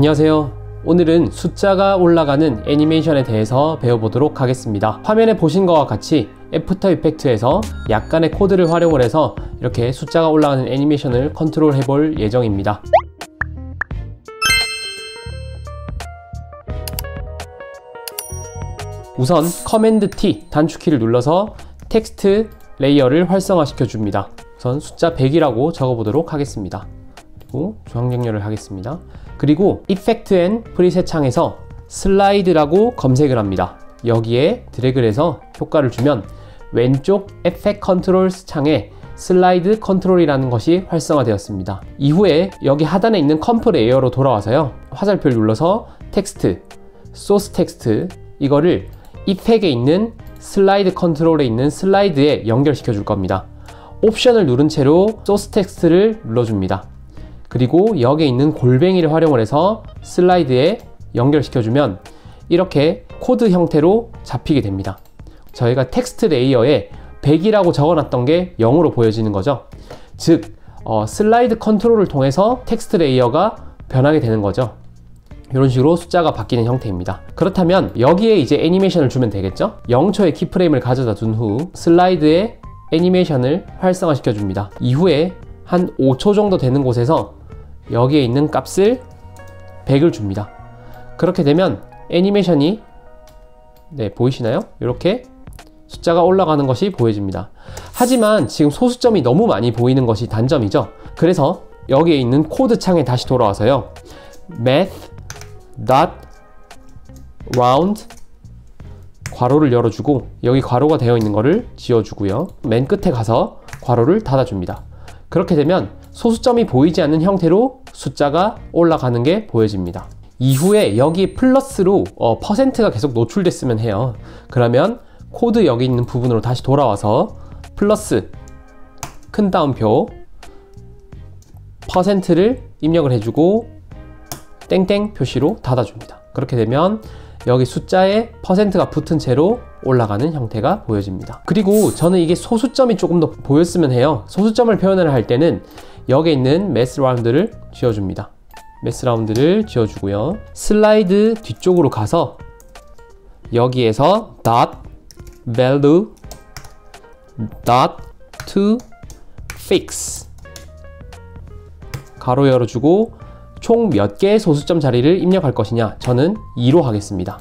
안녕하세요. 오늘은 숫자가 올라가는 애니메이션에 대해서 배워보도록 하겠습니다. 화면에 보신 것과 같이 애프터 이펙트에서 약간의 코드를 활용을 해서 이렇게 숫자가 올라가는 애니메이션을 컨트롤 해볼 예정입니다. 우선 커맨드 T 단축키를 눌러서 텍스트 레이어를 활성화시켜 줍니다. 우선 숫자 100이라고 적어보도록 하겠습니다. 그리고 중앙정렬을 하겠습니다. 그리고 이펙트 앤 프리셋 창에서 슬라이드라고 검색을 합니다. 여기에 드래그를 해서 효과를 주면 왼쪽 에펙트 컨트롤스 창에 슬라이드 컨트롤이라는 것이 활성화되었습니다. 이후에 여기 하단에 있는 컴프 레이어로 돌아와서요, 화살표를 눌러서 텍스트, 소스 텍스트 이거를 이 팩에 있는 슬라이드 컨트롤에 있는 슬라이드에 연결시켜 줄 겁니다. 옵션을 누른 채로 소스 텍스트를 눌러줍니다. 그리고 여기에 있는 골뱅이를 활용을 해서 슬라이드에 연결시켜주면 이렇게 코드 형태로 잡히게 됩니다. 저희가 텍스트 레이어에 100이라고 적어놨던 게 0으로 보여지는 거죠. 즉 슬라이드 컨트롤을 통해서 텍스트 레이어가 변하게 되는 거죠. 이런 식으로 숫자가 바뀌는 형태입니다. 그렇다면 여기에 이제 애니메이션을 주면 되겠죠. 0초의 키프레임을 가져다 둔 후 슬라이드에 애니메이션을 활성화시켜 줍니다. 이후에 한 5초 정도 되는 곳에서 여기에 있는 값을 100을 줍니다. 그렇게 되면 애니메이션이 보이시나요? 이렇게 숫자가 올라가는 것이 보여집니다. 하지만 지금 소수점이 너무 많이 보이는 것이 단점이죠. 그래서 여기에 있는 코드 창에 다시 돌아와서요, math.round 괄호를 열어주고 여기 괄호가 되어 있는 거를 지워주고요, 맨 끝에 가서 괄호를 닫아줍니다. 그렇게 되면 소수점이 보이지 않는 형태로 숫자가 올라가는 게 보여집니다. 이후에 여기 플러스로 퍼센트가 계속 노출됐으면 해요. 그러면 코드 여기 있는 부분으로 다시 돌아와서 플러스 큰 따옴표 퍼센트를 입력을 해주고 땡땡 표시로 닫아줍니다. 그렇게 되면 여기 숫자에 퍼센트가 붙은 채로 올라가는 형태가 보여집니다. 그리고 저는 이게 소수점이 조금 더 보였으면 해요. 소수점을 표현을 할 때는 여기에 있는 매스 라운드를 지워줍니다. 매스 라운드를 지워주고요, 슬라이드 뒤쪽으로 가서 여기에서 dot value dot to fix 가로 열어주고 총 몇 개의 소수점 자리를 입력할 것이냐, 저는 2로 하겠습니다.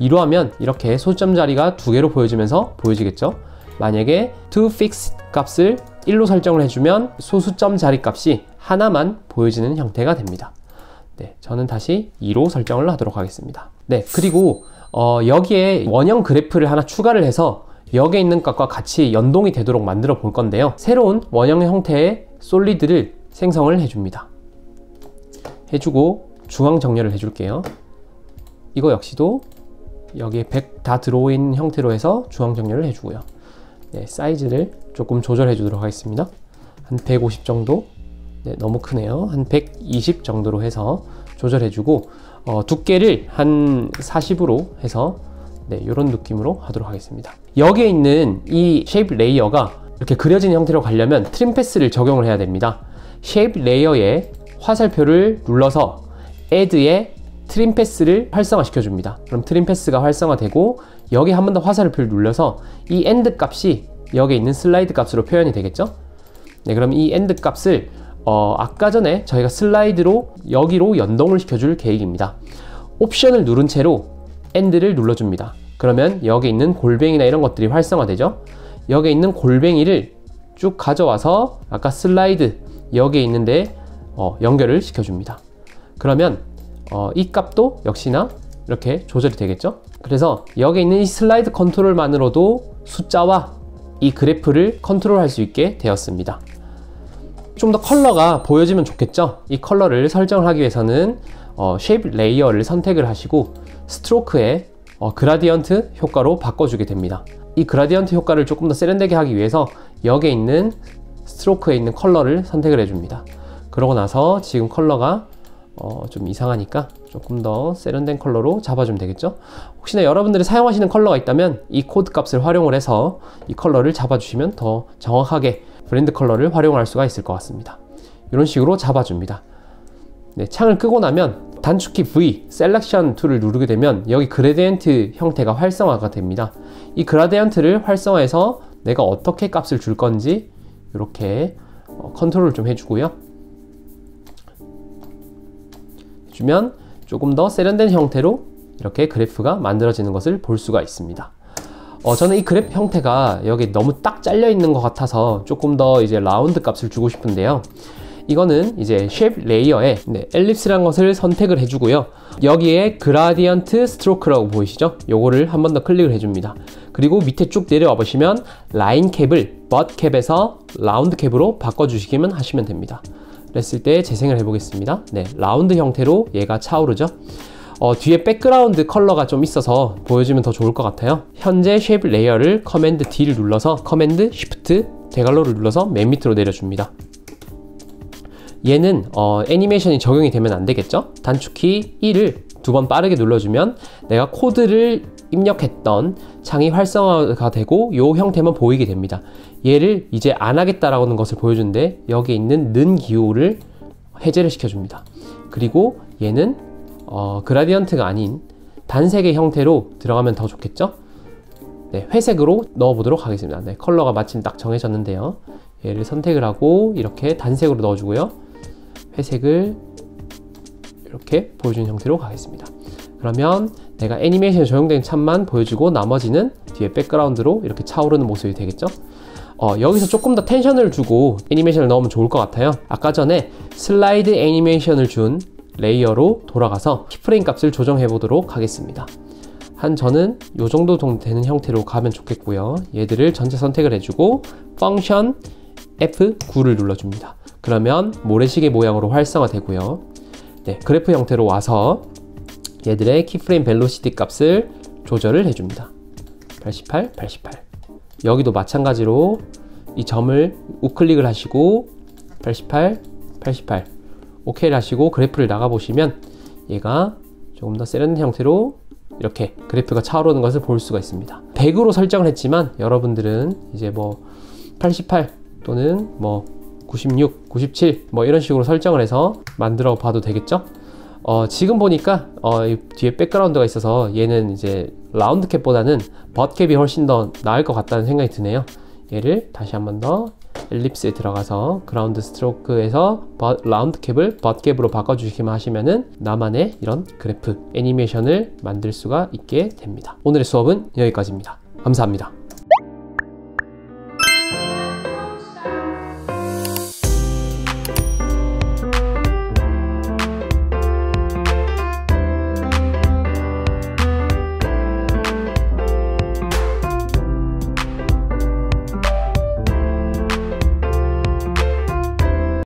2로 하면 이렇게 소수점 자리가 2개로 보여지면서 보여지겠죠. 만약에 to fix 값을 1로 설정을 해주면 소수점 자리 값이 하나만 보여지는 형태가 됩니다. 저는 다시 2로 설정을 하도록 하겠습니다. 그리고 여기에 원형 그래프를 하나 추가를 해서 여기에 있는 값과 같이 연동이 되도록 만들어 볼 건데요, 새로운 원형 형태의 솔리드를 생성을 해줍니다. 해주고 중앙 정렬을 해줄게요. 이거 역시도 여기에 100 다 들어온 형태로 해서 중앙 정렬을 해주고요, 사이즈를 조금 조절해 주도록 하겠습니다. 한 150 정도, 너무 크네요. 한 120 정도로 해서 조절해 주고 두께를 한 40으로 해서 이런 느낌으로 하도록 하겠습니다. 여기에 있는 이 쉐입 레이어가 이렇게 그려진 형태로 가려면 트림 패스를 적용을 해야 됩니다. 쉐입 레이어에 화살표를 눌러서 add에 트림 패스를 활성화 시켜줍니다. 그럼 트림 패스가 활성화되고 여기 한 번 더 화살표를 눌러서 이 end 값이 여기에 있는 슬라이드 값으로 표현이 되겠죠. 그럼 이 end 값을 아까 전에 저희가 슬라이드로 여기로 연동을 시켜줄 계획입니다. 옵션을 누른 채로 end를 눌러줍니다. 그러면 여기 있는 골뱅이나 이런 것들이 활성화되죠. 여기에 있는 골뱅이를 쭉 가져와서 아까 슬라이드 여기에 있는데 연결을 시켜줍니다. 그러면 이 값도 역시나 이렇게 조절이 되겠죠. 그래서 여기 있는 이 슬라이드 컨트롤만으로도 숫자와 이 그래프를 컨트롤할 수 있게 되었습니다. 좀 더 컬러가 보여지면 좋겠죠. 이 컬러를 설정을 하기 위해서는 쉐입 레이어를 선택을 하시고 스트로크에 그라디언트 효과로 바꿔주게 됩니다. 이 그라디언트 효과를 조금 더 세련되게 하기 위해서 여기에 있는 스트로크에 있는 컬러를 선택을 해줍니다. 그러고 나서 지금 컬러가 좀 이상하니까 조금 더 세련된 컬러로 잡아주면 되겠죠. 혹시나 여러분들이 사용하시는 컬러가 있다면 이 코드 값을 활용을 해서 이 컬러를 잡아주시면 더 정확하게 브랜드 컬러를 활용할 수가 있을 것 같습니다. 이런 식으로 잡아줍니다. 창을 끄고 나면 단축키 V, 셀렉션 툴을 누르게 되면 여기 그레디언트 형태가 활성화가 됩니다. 이 그라디언트를 활성화해서 내가 어떻게 값을 줄 건지 이렇게 컨트롤을 좀 해주고요. 해주면 조금 더 세련된 형태로 이렇게 그래프가 만들어지는 것을 볼 수가 있습니다. 저는 이 그래프 형태가 여기 너무 딱 잘려 있는 것 같아서 조금 더 이제 라운드 값을 주고 싶은데요. 이거는 이제 쉐입 레이어에 엘립스라는 것을 선택을 해주고요. 여기에 그라디언트 스트로크라고 보이시죠? 요거를 한 번 더 클릭을 해줍니다. 그리고 밑에 쭉 내려와 보시면 라인 캡을 벗 캡에서 라운드 캡으로 바꿔주시기만 하시면 됩니다. 그랬을 때 재생을 해보겠습니다. 네, 라운드 형태로 얘가 차오르죠? 뒤에 백그라운드 컬러가 좀 있어서 보여주면 더 좋을 것 같아요. 현재 쉐입 레이어를 커맨드 D를 눌러서 커맨드 Shift 대괄호를 눌러서 맨 밑으로 내려줍니다. 얘는 애니메이션이 적용이 되면 안 되겠죠? 단축키 1을 두 번 빠르게 눌러주면 내가 코드를 입력했던 창이 활성화가 되고 이 형태만 보이게 됩니다. 얘를 이제 안 하겠다라는 것을 보여주는데 여기에 있는 는 기호를 해제를 시켜줍니다. 그리고 얘는 그라디언트가 아닌 단색의 형태로 들어가면 더 좋겠죠? 네, 회색으로 넣어보도록 하겠습니다. 네, 컬러가 마침 딱 정해졌는데요. 얘를 선택을 하고 이렇게 단색으로 넣어주고요. 회색을 이렇게 보여주는 형태로 가겠습니다. 그러면 내가 애니메이션에 적용된 참만 보여주고 나머지는 뒤에 백그라운드로 이렇게 차오르는 모습이 되겠죠? 여기서 조금 더 텐션을 주고 애니메이션을 넣으면 좋을 것 같아요. 아까 전에 슬라이드 애니메이션을 준 레이어로 돌아가서 키프레임 값을 조정해 보도록 하겠습니다. 저는 이 정도 되는 형태로 가면 좋겠고요. 얘들을 전체 선택을 해주고 펑션 F9를 눌러줍니다. 그러면 모래시계 모양으로 활성화되고요. 네, 그래프 형태로 와서 얘들의 키프레임 벨로시티 값을 조절을 해줍니다. 88, 88. 여기도 마찬가지로 이 점을 우클릭을 하시고 88, 88 OK를 하시고 그래프를 나가보시면 얘가 조금 더 세련된 형태로 이렇게 그래프가 차오르는 것을 볼 수가 있습니다. 100으로 설정을 했지만 여러분들은 이제 뭐 88 또는 뭐 96, 97 뭐 이런 식으로 설정을 해서 만들어 봐도 되겠죠? 지금 보니까 뒤에 백그라운드가 있어서 얘는 이제 라운드 캡보다는 벗 캡이 훨씬 더 나을 것 같다는 생각이 드네요. 얘를 다시 한 번 더 엘립스에 들어가서 그라운드 스트로크에서 라운드 캡을 벗 캡으로 바꿔주시기만 하시면은 나만의 이런 그래프 애니메이션을 만들 수가 있게 됩니다. 오늘의 수업은 여기까지입니다. 감사합니다.